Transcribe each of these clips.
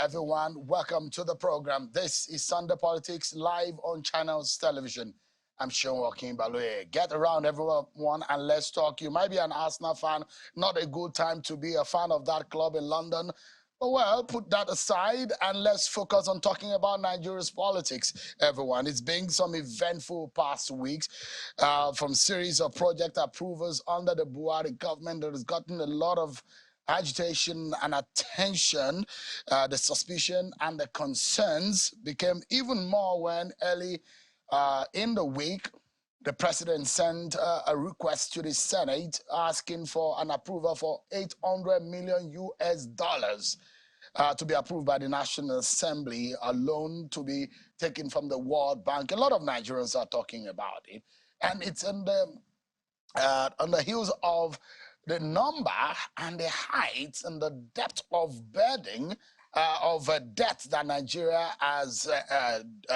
everyone. Welcome to the program. This is Sunday Politics live on Channels Television. I'm Sean Joaquin Baloye. Get around, everyone, and let's talk. You might be an Arsenal fan. Not a good time to be a fan of that club in London. But well, put that aside and let's focus on talking about Nigeria's politics, everyone. It's been some eventful past weeks from series of project approvals under the Buhari government that has gotten a lot of agitation and attention. The suspicion and the concerns became even more when early in the week, the president sent a request to the Senate asking for an approval for $800 million to be approved by the National Assembly, a loan to be taken from the World Bank. A lot of Nigerians are talking about it. And it's on the heels of the number and the height and the depth of burden of debt that Nigeria has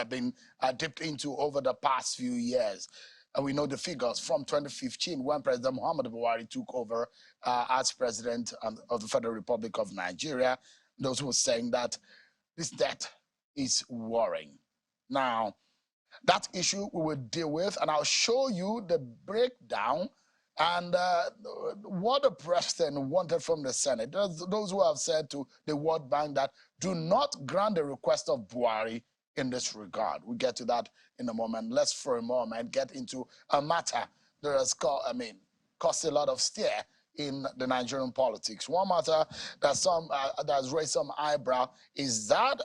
been dipped into over the past few years. And we know the figures from 2015 when President Muhammadu Buhari took over as president of the Federal Republic of Nigeria. Those who were saying that this debt is worrying. Now, that issue we will deal with, and I'll show you the breakdown and what the president wanted from the Senate. Those who have said to the World Bank that do not grant the request of Buhari in this regard. We'll get to that in a moment. Let's for a moment get into a matter that has caused a lot of stir in the Nigerian politics. One matter that that has raised some eyebrow is that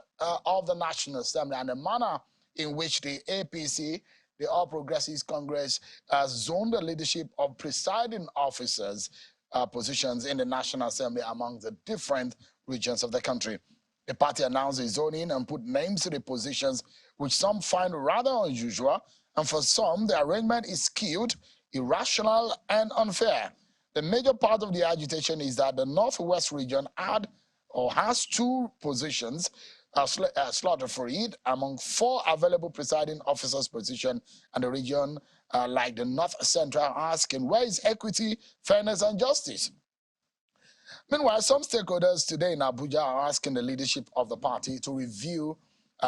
of the National Assembly and the manner in which the APC, the All Progressives Congress, zoned the leadership of presiding officers' positions in the National Assembly among the different regions of the country. The party announced the zoning and put names to the positions, which some find rather unusual, and for some, the arrangement is skewed, irrational, and unfair. The major part of the agitation is that the Northwest region has two positions slotted for it among 4 available presiding officers' positions, and the region, like the North Central, asking where is equity, fairness, and justice? Meanwhile, some stakeholders today in Abuja are asking the leadership of the party to review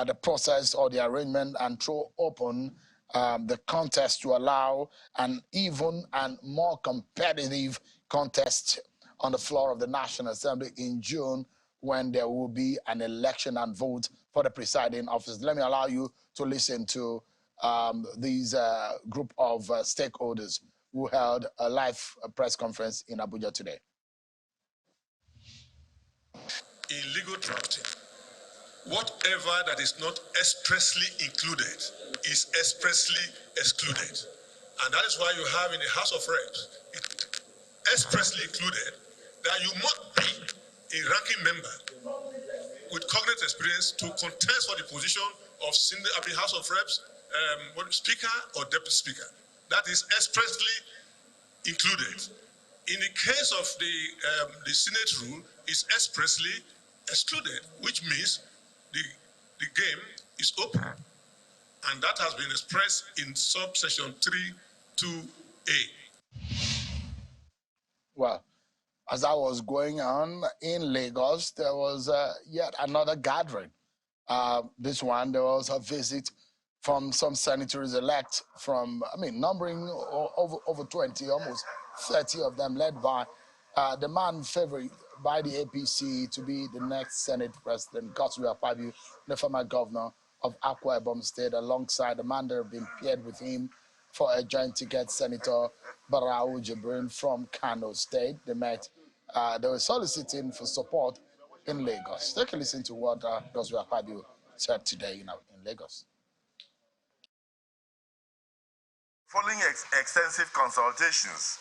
the process or the arrangement and throw open the contest to allow an even and more competitive contest on the floor of the National Assembly in June, when there will be an election and vote for the presiding office. Let me allow you to listen to these group of stakeholders who held a live press conference in Abuja today. In legal drafting, whatever that is not expressly included is expressly excluded. And that is why you have in the House of Reps, it expressly included that you must be a ranking member with cognate experience to contest for the position of the House of Reps, Speaker or Deputy Speaker. That is expressly included. In the case of the Senate rule, it's expressly excluded, which means the game is open. And that has been expressed in subsection 3(2)(a). Well, as I was going on in Lagos, there was yet another gathering. This one, there was a visit from some senators-elect from, numbering over 20, almost 30 of them, led by the man favored by the APC to be the next Senate President, Godswill Akpabio, the former governor of Akwa Ibom State, alongside the man that had been paired with him for a joint ticket, Senator Barau Jibrin from Kano State. They met. They were soliciting for support in Lagos. Take a listen to what Godswill Akpabio said today in Lagos. Following extensive consultations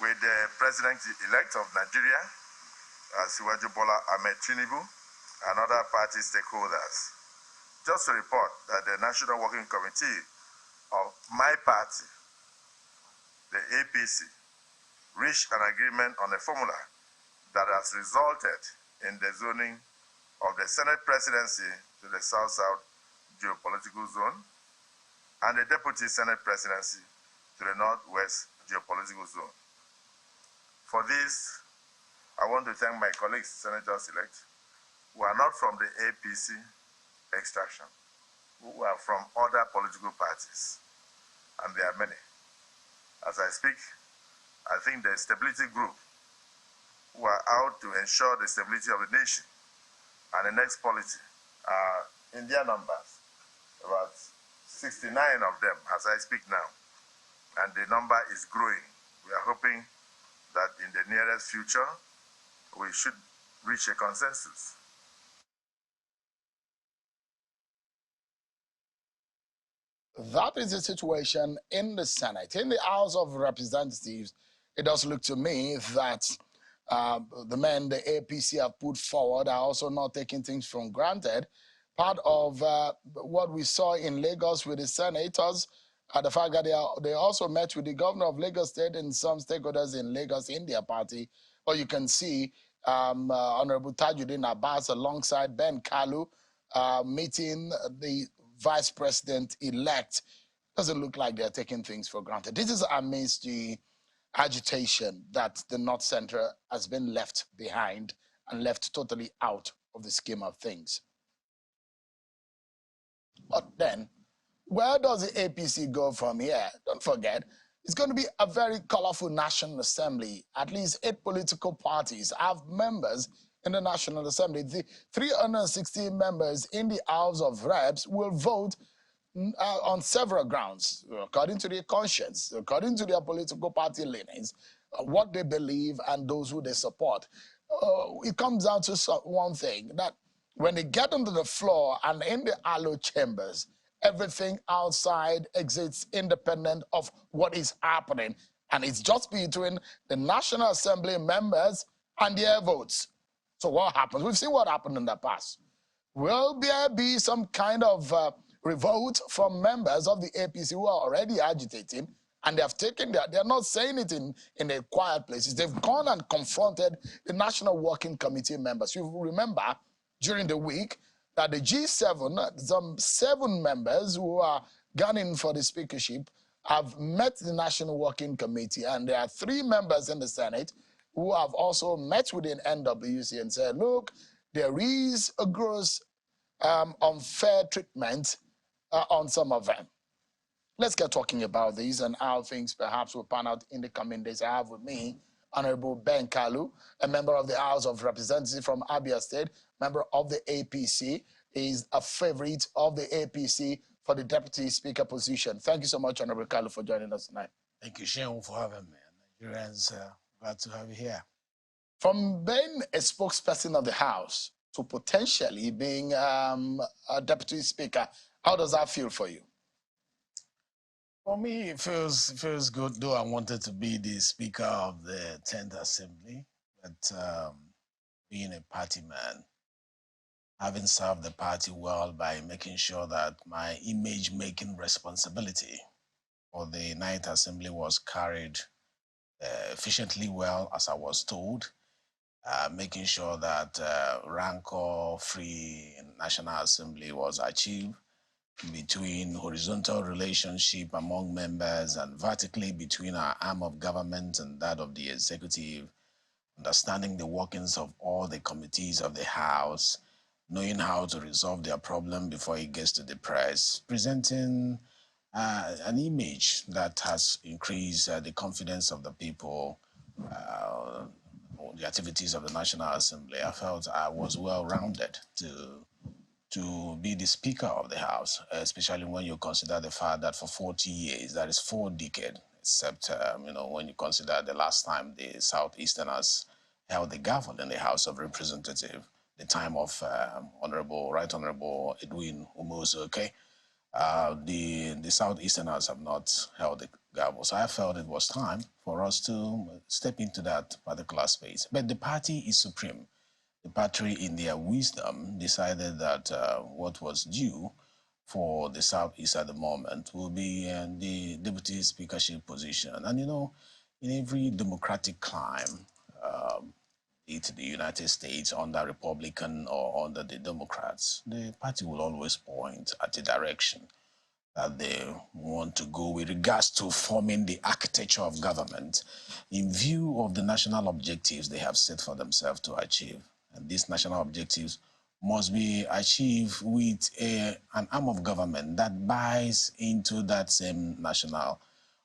with the President-elect of Nigeria, Asiwaju Bola Ahmed Tinubu, and other party stakeholders, just to report that the National Working Committee of my party, the APC, reached an agreement on a formula that has resulted in the zoning of the Senate presidency to the South-South geopolitical zone and the Deputy Senate presidency to the Northwest geopolitical zone. For this, I want to thank my colleagues, senators-elect, who are not from the APC extraction, who are from other political parties, and there are many. As I speak, I think the stability group who are out to ensure the stability of the nation and the next polity are in their numbers, about 69 of them as I speak now, and the number is growing. We are hoping that in the nearest future, we should reach a consensus. That is the situation in the Senate. In the House of Representatives, it does look to me that the men the APC have put forward are also not taking things for granted. Part of what we saw in Lagos with the senators, the fact that they also met with the governor of Lagos State and some stakeholders in Lagos in their party. But you can see Honorable Tajuddin Abbas alongside Ben Kalu meeting the vice president-elect. Doesn't look like they're taking things for granted. This is amidst the agitation that the North Centre has been left behind and left totally out of the scheme of things. But then, where does the APC go from here? Don't forget, it's going to be a very colorful National Assembly. At least 8 political parties have members in the National Assembly. The 316 members in the House of Reps will vote on several grounds, according to their conscience, according to their political party leanings, what they believe and those who they support. It comes down to one thing, that when they get onto the floor and in the allo chambers, everything outside exists independent of what is happening. And it's just between the National Assembly members and their votes. So what happens? We've seen what happened in the past. Will there be some kind of revolt from members of the APC who are already agitating, and they have taken they're not saying it in the quiet places. They've gone and confronted the National Working Committee members. You remember during the week that the G7, some 7 members who are gunning for the speakership, have met the National Working Committee, and there are 3 members in the Senate who have also met with the NWC and said, look, there is a gross unfair treatment on some of them. Let's get talking about these and how things perhaps will pan out in the coming days. I have with me Honorable Ben Kalu, a member of the House of Representatives from Abia State, member of the APC. He's a favorite of the APC for the Deputy Speaker position. Thank you so much, Honorable Kalu, for joining us tonight. Thank you, Sheon, for having me. Nigerians, glad to have you here. From being a spokesperson of the House to potentially being a Deputy Speaker, how does that feel for you? For me, it feels good, though I wanted to be the Speaker of the 10th Assembly, but being a party man, having served the party well by making sure that my image-making responsibility for the 9th Assembly was carried efficiently well, as I was told, making sure that rancor-free National Assembly was achieved between horizontal relationship among members and vertically between our arm of government and that of the executive, understanding the workings of all the committees of the House, knowing how to resolve their problem before it gets to the press, presenting an image that has increased the confidence of the people, the activities of the National Assembly. I felt I was well-rounded to be the Speaker of the House, especially when you consider the fact that for 40 years, that is 4 decades, except when you consider the last time the Southeasterners held the gavel in the House of Representatives, the time of Right Honorable Edwin Umozo, okay? The Southeasterners have not held the gavel. So I felt it was time for us to step into that particular space. But the party is supreme. The party, in their wisdom, decided that what was due for the Southeast at the moment will be the deputy speakership position. And in every democratic climb, it's the United States under Republican or under the Democrats, the party will always point at a direction that they want to go with regards to forming the architecture of government in view of the national objectives they have set for themselves to achieve. And these national objectives must be achieved with an arm of government that buys into that same national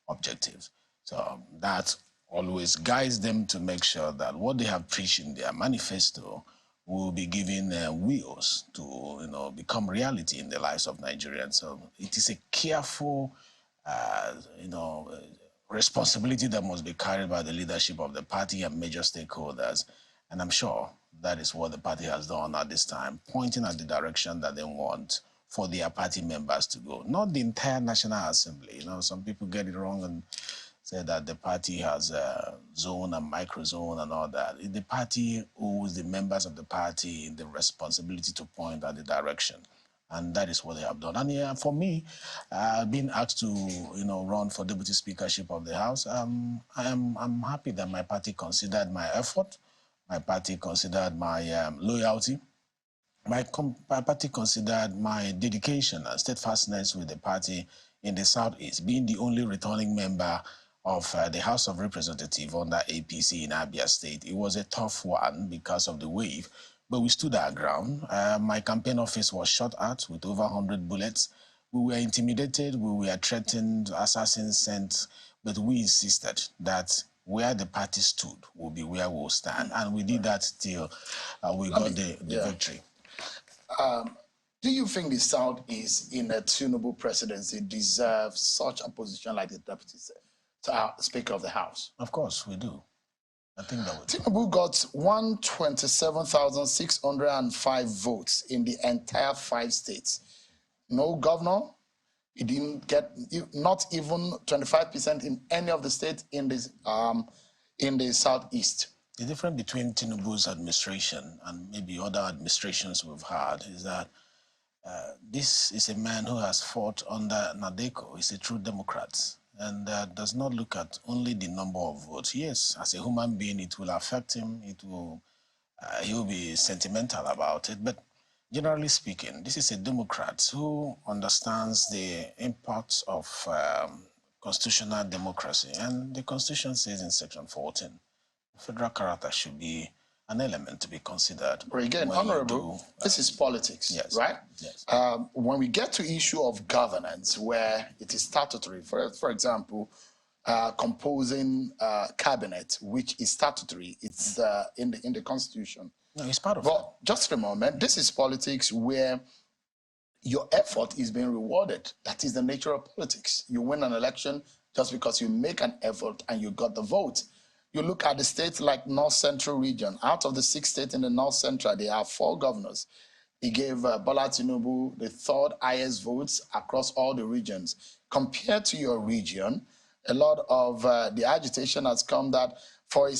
objective. So that always guides them to make sure that what they have preached in their manifesto will be given wheels to become reality in the lives of Nigerians. So it is a careful, responsibility that must be carried by the leadership of the party and major stakeholders. And I'm sure that is what the party has done at this time, pointing at the direction that they want for their party members to go, not the entire National Assembly. Some people get it wrong and say that the party has a zone and micro-zone and all that. The party owes the members of the party the responsibility to point at the direction. And that is what they have done. And yeah, for me, being asked to run for deputy speakership of the House, I'm happy that my party considered my effort, my party considered my loyalty, my party considered my dedication and steadfastness with the party in the Southeast, being the only returning member of the House of Representatives under APC in Abia State. It was a tough one because of the wave, but we stood our ground. My campaign office was shot at with over 100 bullets. We were intimidated, we were threatened, assassins sent, but we insisted that where the party stood will be where we'll stand. And we did that till we got the victory. Do you think the Southeast in a Tinubu presidency deserves such a position like the Deputy Speaker of the House? Of course, we do. I think that we do. Tinubu got 127,605 votes in the entire 5 states. No governor. He didn't get not even 25% in any of the states in the Southeast. The difference between Tinubu's administration and maybe other administrations we've had is that this is a man who has fought under Nadeko. He's a true Democrat and does not look at only the number of votes. Yes, as a human being, it will affect him. He will be sentimental about it. But generally speaking, this is a Democrat who understands the import of constitutional democracy. And the Constitution says in Section 14, federal character should be an element to be considered. But again, Honorable, this is politics, yes, right? Yes. When we get to issue of governance, where it is statutory, for example, composing cabinet, which is statutory, it's in the Constitution. No, it's part of it. it. But just a moment, this is politics where your effort is being rewarded. That is the nature of politics. You win an election just because you make an effort and you got the vote. You look at the states like North Central region. Out of the 6 states in the North Central, they have 4 governors. He gave Bola Tinubu the 3rd highest votes across all the regions. Compared to your region, a lot of the agitation has come that for a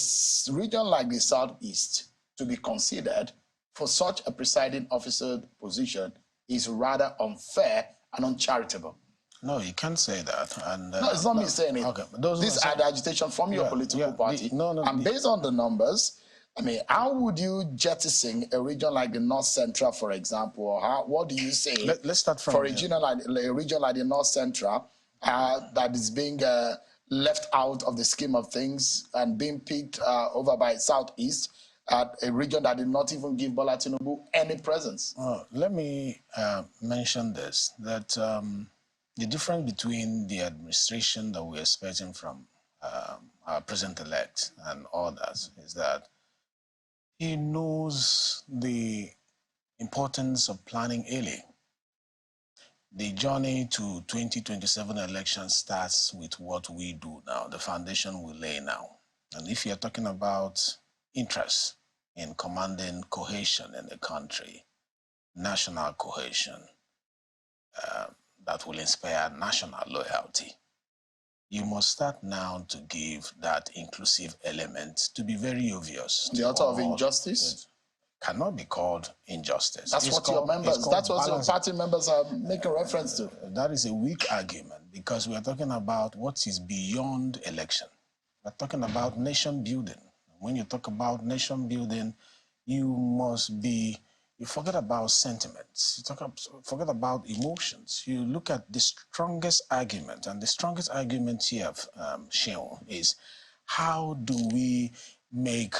region like the Southeast to be considered for such a presiding officer position is rather unfair and uncharitable. No, you can't say that. And no, it's not me saying it. Okay, these are the agitation from your political party. And based on the numbers, I mean, how would you jettison a region like the North Central, for example? Or what do you say let's start from for a region like the North Central that is being left out of the scheme of things and being picked over by Southeast, a region that did not even give Bola Tinubu any presence? Let me mention this, that the difference between the administration that we're expecting from our president-elect and others is that he knows the importance of planning early. The journey to 2027 elections starts with what we do now, the foundation we lay now. And if you're talking about interest in commanding cohesion in the country, national cohesion, that will inspire national loyalty, you must start now to give that inclusive element to be very obvious. The author of injustice cannot be called injustice. That's what your members, that's what your party members are making reference to. That is a weak argument because we are talking about what is beyond election. We're talking about nation building. When you talk about nation building, you forget about sentiments. You forget about emotions. You look at the strongest argument, and the strongest argument here, shown is how do we make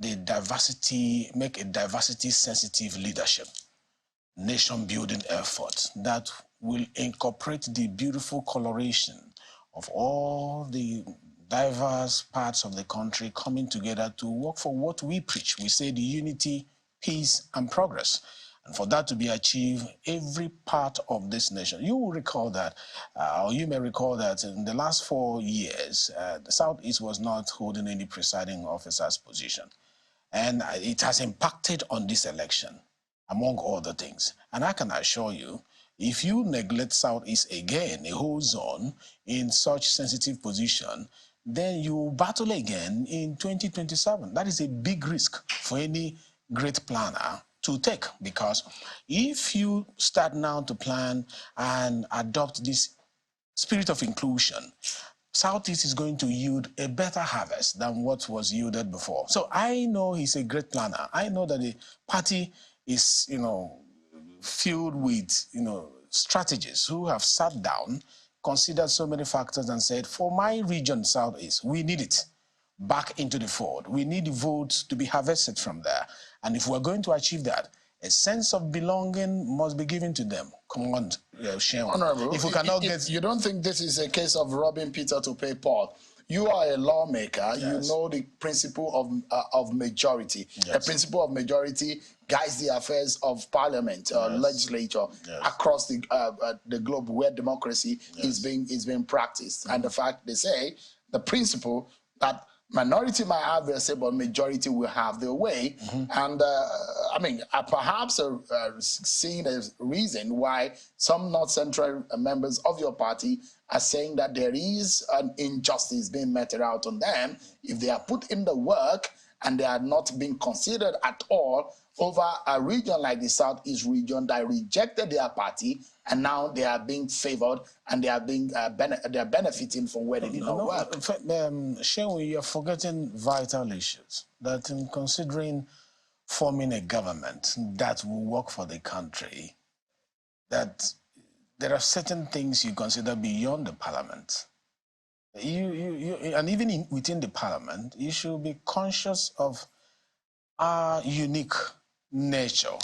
a diversity-sensitive leadership? nation-building effort that will incorporate the beautiful coloration of all the diverse parts of the country coming together to work for what we preach. We say the unity, peace, and progress. And for that to be achieved, every part of this nation, you will recall that, or you may recall that in the last 4 years, the Southeast was not holding any presiding officer's position. And it has impacted on this election, among other things. And I can assure you, if you neglect Southeast again, a whole zone, in such sensitive position, then you battle again in 2027. That is a big risk for any great planner to take, because if you start now to plan and adopt this spirit of inclusion, Southeast is going to yield a better harvest than what was yielded before. So I know he's a great planner. I know that the party is, filled with, strategists who have sat down, considered so many factors and said, for my region, Southeast, we need it back into the fold. We need the votes to be harvested from there. And if we're going to achieve that, a sense of belonging must be given to them. Come on, Shaun. Honorable, if we cannot get... You don't think this is a case of robbing Peter to pay Paul? You are a lawmaker. Yes. You know the principle of majority. Yes. The principle of majority guides the affairs of parliament, legislature, across the globe where democracy is being practiced. And the fact they say, the principle that minority might have their say, but majority will have their way. And perhaps seeing a reason why some North Central members of your party are saying that there is an injustice being meted out on them if they are put in the work and they are not being considered at all over a region like the Southeast region that rejected their party, and now they are being favored and they are being they are benefiting from where they did not work. In fact, Shaun, you're forgetting vital issues. That in considering forming a government that will work for the country, that there are certain things you consider beyond the parliament. And even within the parliament, you should be conscious of our unique nature.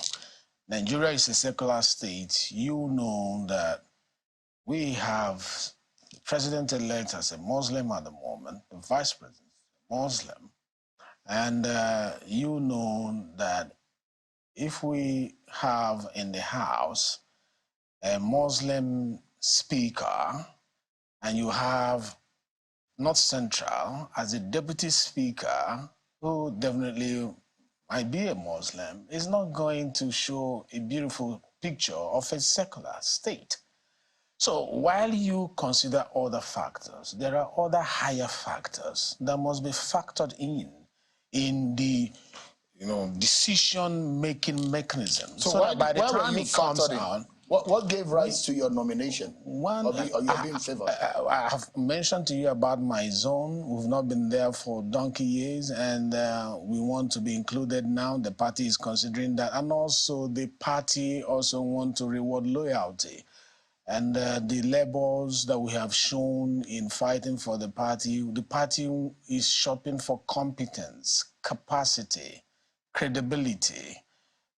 Nigeria is a secular state. You know that we have the president-elect as a Muslim at the moment, the vice president is a Muslim. And you know that if we have in the House a Muslim speaker and you have North Central as a deputy speaker who definitely might be a Muslim, is not going to show a beautiful picture of a secular state. So while you consider other factors, there are other higher factors that must be factored in the decision-making mechanism. So that by the time it comes out, what gave rise to your nomination? Or you're being favored? I have mentioned to you about my zone. We've not been there for donkey years, and we want to be included now. The party is considering that. And also, the party also want to reward loyalty. And the labels that we have shown in fighting for the party is shopping for competence, capacity, credibility.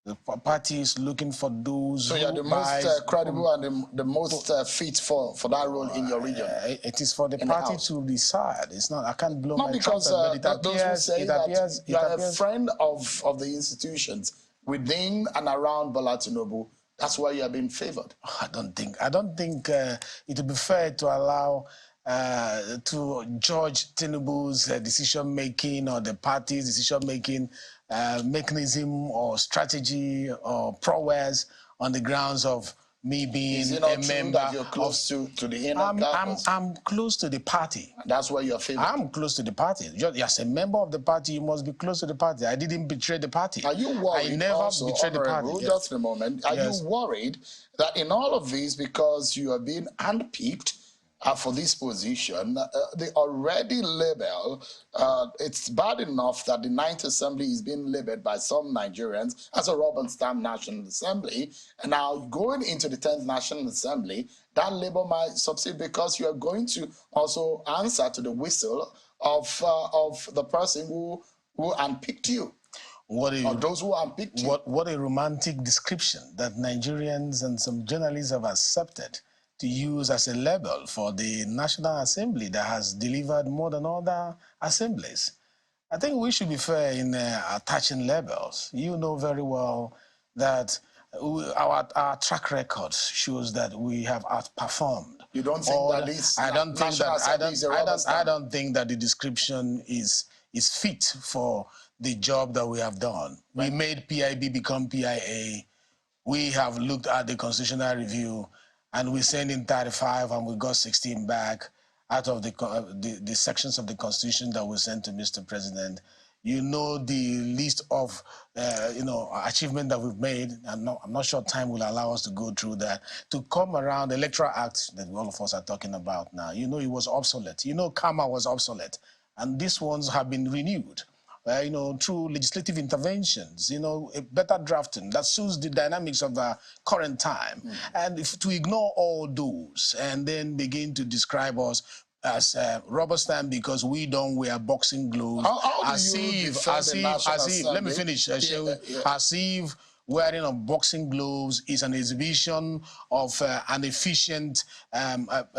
The party is looking for those. So you're the most credible and the most fit for that role in your region. It is for the party to decide. It's not. I can't blow not my because trumpet, but those who say that you are a friend of the institutions within and around Bola Tinubu. That's why you are being favored. I don't think it would be fair to allow to judge Tinubu's decision-making or the party's decision-making mechanism or strategy or prowess on the grounds of me being a member. That you're close to the inner caucus? I'm close to the party. That's why you're favored. I'm close to the party. As a member of the party, you must be close to the party. I didn't betray the party. Are you worried? I never betrayed the party. Yes. Just a moment. Are you worried that in all of this, because you are being handpicked for this position, they already label, it's bad enough that the 9th Assembly is being labeled by some Nigerians as a rubber stamp National Assembly, and now going into the 10th National Assembly, that label might succeed because you are going to also answer to the whistle of the person who handpicked you. or those who are picked you. What a romantic description that Nigerians and some journalists have accepted to use as a label for the National Assembly that has delivered more than other assemblies. I think we should be fair in attaching labels. You know very well that our track record shows that we have outperformed. You don't think that this I don't think that I don't think that the description is fit for the job that we have done. Right. We made PIB become PIA. We have looked at the constitutional review, and we sent in 35, and we got 16 back out of the sections of the Constitution that we sent to Mr. President. You know the list of achievement that we've made. I'm not sure time will allow us to go through that. To come around the Electoral Act that all of us are talking about now, you know it was obsolete. You know Karma was obsolete, and these ones have been renewed. Through legislative interventions, a better drafting that suits the dynamics of the current time. And to ignore all those and then begin to describe us as rubber stamp because we don't wear boxing gloves, as if, let me finish, as if wearing of boxing gloves is an exhibition of an efficient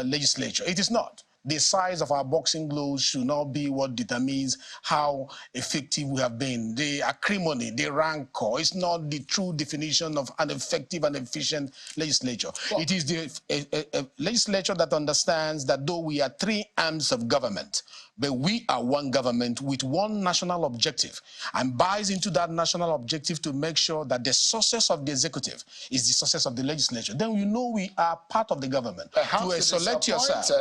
legislature. It is not. The size of our boxing gloves should not be what determines how effective we have been. The acrimony, the rancor, is not the true definition of an effective and efficient legislature. Well, it is a legislature that understands that though we are three arms of government, but we are one government with one national objective and buys into that national objective to make sure that the success of the executive is the success of the legislature. Then we know we are part of the government. Perhaps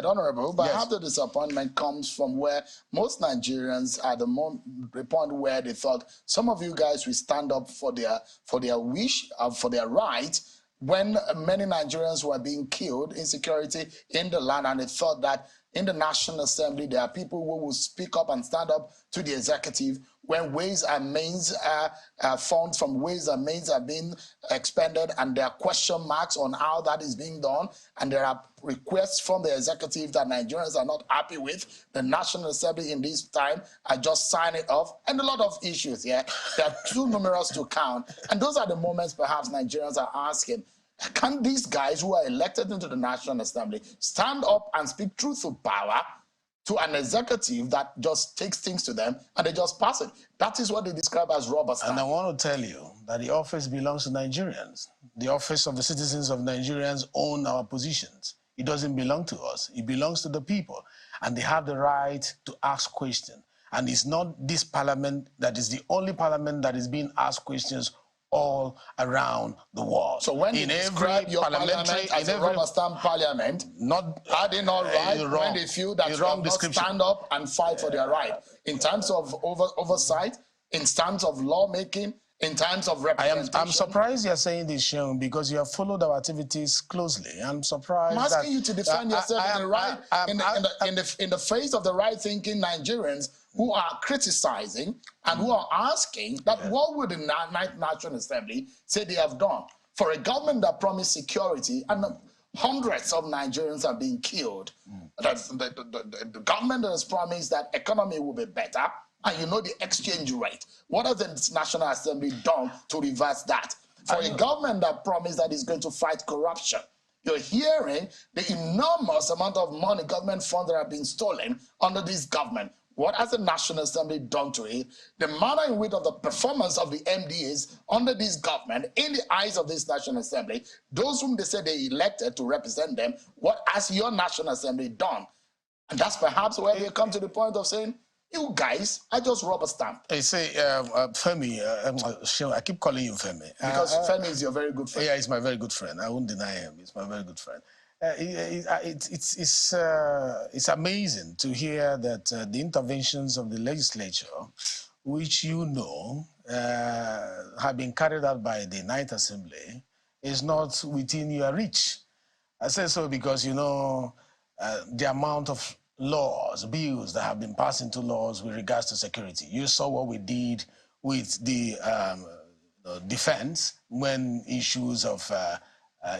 Honorable, but half the disappointment comes from where most Nigerians are the point where they thought some of you guys will stand up for their wish, for their right, when many Nigerians were being killed, insecurity in the land, and they thought that in the National Assembly, there are people who will speak up and stand up to the executive when Ways and Means funds from Ways and Means are being expended, and there are question marks on how that is being done, and there are requests from the executive that Nigerians are not happy with. The National Assembly in this time are just signing off, and a lot of issues here. They are too numerous to count, and those are the moments perhaps Nigerians are asking, can these guys who are elected into the National Assembly stand up and speak truth to power to an executive that just takes things to them and they just pass it? That is what they describe as rubber stamp. And I want to tell you that the office belongs to Nigerians. The office of the citizens of Nigerians own our positions. It doesn't belong to us. It belongs to the people. And they have the right to ask questions. And it's not this parliament that is the only parliament that is being asked questions all around the world. So when you describe your parliament as a rubber stamp parliament, are they not right when they feel that you cannot stand up and fight for their right in terms of oversight, in terms of lawmaking, in terms of representation? I'm surprised you're saying this, Sean, because you have followed our activities closely. I'm surprised. I'm asking you to defend yourself in the face of the right-thinking Nigerians who are criticizing and who are asking that what would the National Assembly say they have done for a government that promised security and hundreds of Nigerians are being killed. That's the government that has promised that economy will be better, and you know the exchange rate. What has the National Assembly done to reverse that? For a government that promised that it's going to fight corruption, you're hearing the enormous amount of money, government funds that have been stolen under this government. What has the National Assembly done to it? The manner in which of the performance of the MDAs under this government, in the eyes of this National Assembly, those whom they say they elected to represent them, what has your National Assembly done? And that's perhaps where they come to the point of saying, you guys are just rubber stamp. I say, Femi, I keep calling you Femi. Because Femi is your very good friend. Yeah, he's my very good friend. I won't deny him. He's my very good friend. It's amazing to hear that the interventions of the legislature, which you know have been carried out by the Ninth Assembly, is not within your reach. I say so because, you know, the amount of laws, bills that have been passed into laws with regards to security. You saw what we did with the defense when issues of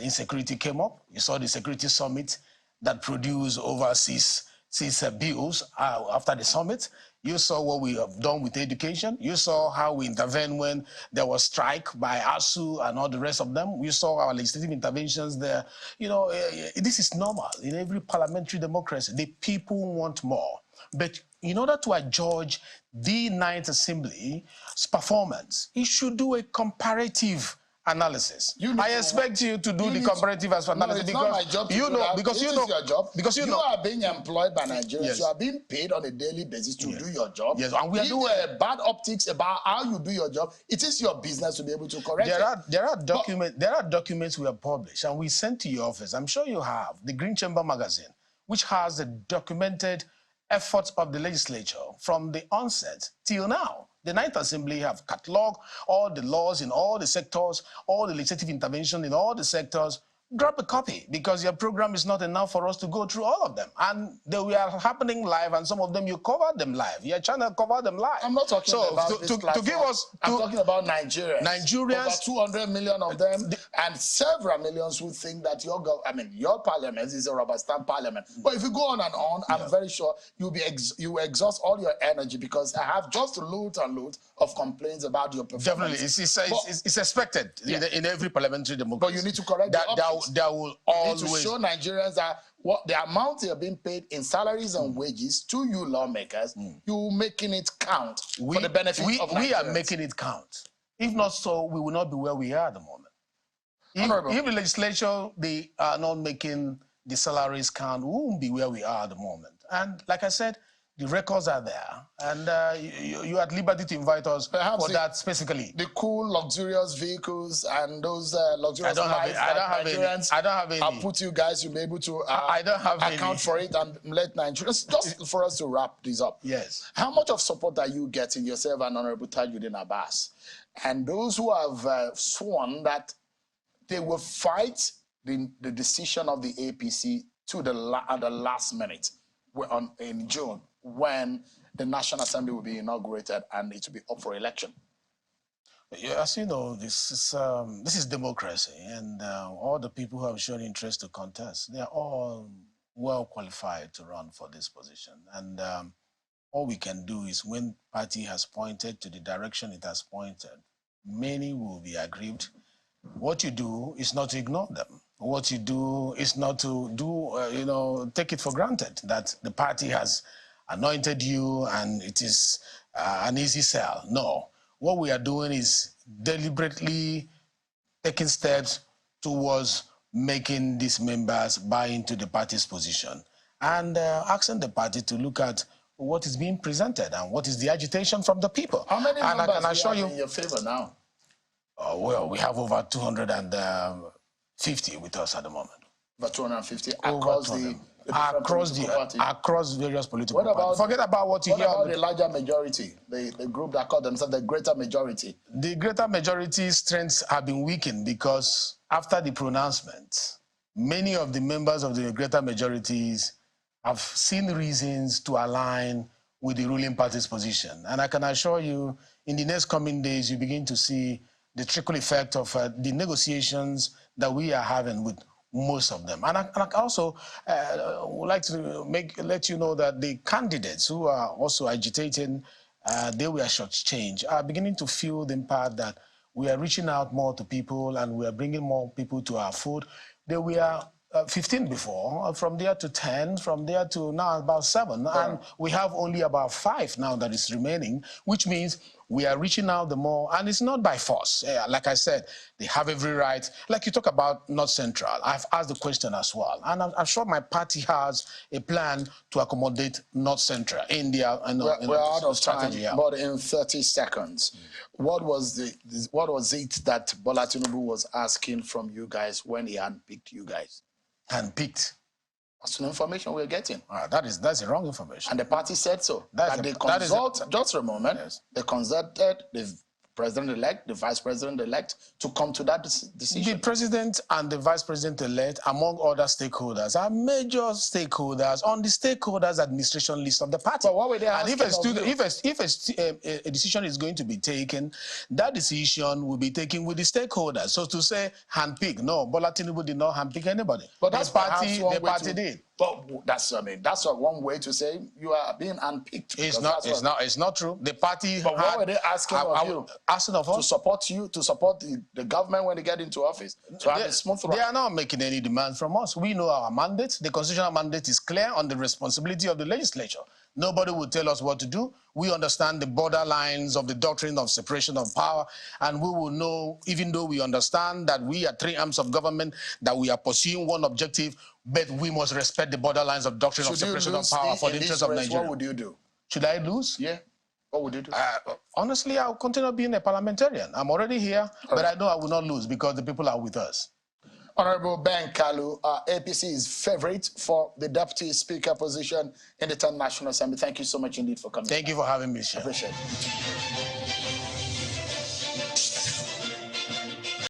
insecurity came up. You saw the security summit that produced overseas these bills after the summit. You saw what we have done with education. You saw how we intervened when there was strike by ASU and all the rest of them. You saw our legislative interventions there. You know, this is normal in every parliamentary democracy. The people want more. But in order to adjudge the Ninth Assembly's performance, it should do a comparative analysis. I expect you to do the comparative analysis because not my job to you know that. because it you know your job. because you know are being employed by Nigerians. Yes. You are being paid on a daily basis to do your job. Yes, and we are doing bad optics about how you do your job. It is your business to be able to correct there are documents we have published and we sent to your office. I'm sure you have the Green Chamber magazine, which has the documented efforts of the legislature from the onset till now. The Ninth Assembly have catalogued all the laws in all the sectors, all the legislative intervention in all the sectors. Drop a copy because your program is not enough for us to go through all of them. And they were happening live, and some of them you covered them live. You're trying to cover them live. I'm not talking about this platform. I'm talking about Nigerians. Nigerians. Over 200 million of them, and several millions who think that your parliament is a rubber stamp parliament. But if you go on and on, I'm very sure you exhaust all your energy because I have just loads and loads of complaints about your performance. Definitely, it's expected in every parliamentary democracy. But you need to correct that. That will always need to show Nigerians that what the amount they are being paid in salaries and wages to you lawmakers, you making it count for the benefit of Nigerians. We are making it count. If not so, we will not be where we are at the moment. If the legislature, they are not making the salaries count, we won't be where we are at the moment. And like I said, the records are there, and you are at liberty to invite us for that specifically. The cool, luxurious vehicles and those luxurious lives I don't have any. I'll put you guys, you'll be able to account for it and let Nigerians, just for us to wrap this up. Yes. How much of support are you getting, yourself and Honorable Tajuddin Abbas, and those who have sworn that they will fight the decision of the APC to at the last minute in June, when the National Assembly will be inaugurated and it will be up for election? Yeah, as you know, this is democracy, and all the people who have shown interest to contest, they are all well qualified to run for this position. And all we can do is, when party has pointed to the direction it has pointed, many will be aggrieved. What you do is not to ignore them. What you do is not to take it for granted that the party has anointed you and it is an easy sell. No. What we are doing is deliberately taking steps towards making these members buy into the party's position and asking the party to look at what is being presented and what is the agitation from the people. How many members do you have in your favor now? Well, we have over 250 with us at the moment. Over 250 across various political parties. Forget about what you hear. What about the larger majority, the group that call themselves the greater majority? The greater majority strengths have been weakened because after the pronouncement, many of the members of the greater majorities have seen reasons to align with the ruling party's position. And I can assure you, in the next coming days, you begin to see the trickle effect of the negotiations that we are having with most of them. And I also would like to let you know that the candidates who are also agitating, they were shortchanged, are beginning to feel the impact that we are reaching out more to people and we are bringing more people to our food. They were 15 before, from there to 10, from there to now about 7. Yeah. And we have only about 5 now that is remaining, which means we are reaching out the more, and it's not by force. Like I said, they have every right. Like you talk about North Central, I've asked the question as well, and I'm sure my party has a plan to accommodate North Central in their we're out of strategy. Time, but in 30 seconds, what was it that Bola Tinubu was asking from you guys when he handpicked you guys? Handpicked? That's the information we're getting. That's the wrong information. And the party said so. Just for a moment, yes. They consulted the president-elect, the vice president-elect, to come to that decision. The president and the vice president-elect, among other stakeholders, are major stakeholders on the stakeholders administration list of the party. But what were they asking? And if a decision is going to be taken, that decision will be taken with the stakeholders. So to say handpick, no, Bola Tinubu did not handpick anybody. But that's the party did. But that's, I mean, that's one way to say you are being unpicked. It's not true. The party. But what were they asking of you? Asking of us to support you, to support the government when they get into office. To have a smooth run. They are not making any demands from us. We know our mandate. The constitutional mandate is clear on the responsibility of the legislature. Nobody will tell us what to do. We understand the borderlines of the doctrine of separation of power, and we will know, even though we understand that we are three arms of government, that we are pursuing one objective, but we must respect the borderlines of doctrine of separation of power for the interest of Nigeria. What would you do? Should I lose? Yeah. What would you do? Honestly, I'll continue being a parliamentarian. I'm already here, but I know I will not lose because the people are with us. Honorable Ben Kalu, APC is favorite for the Deputy Speaker position in the 10th National Assembly. Thank you so much indeed for coming. Thank you for having me, sir. I appreciate it.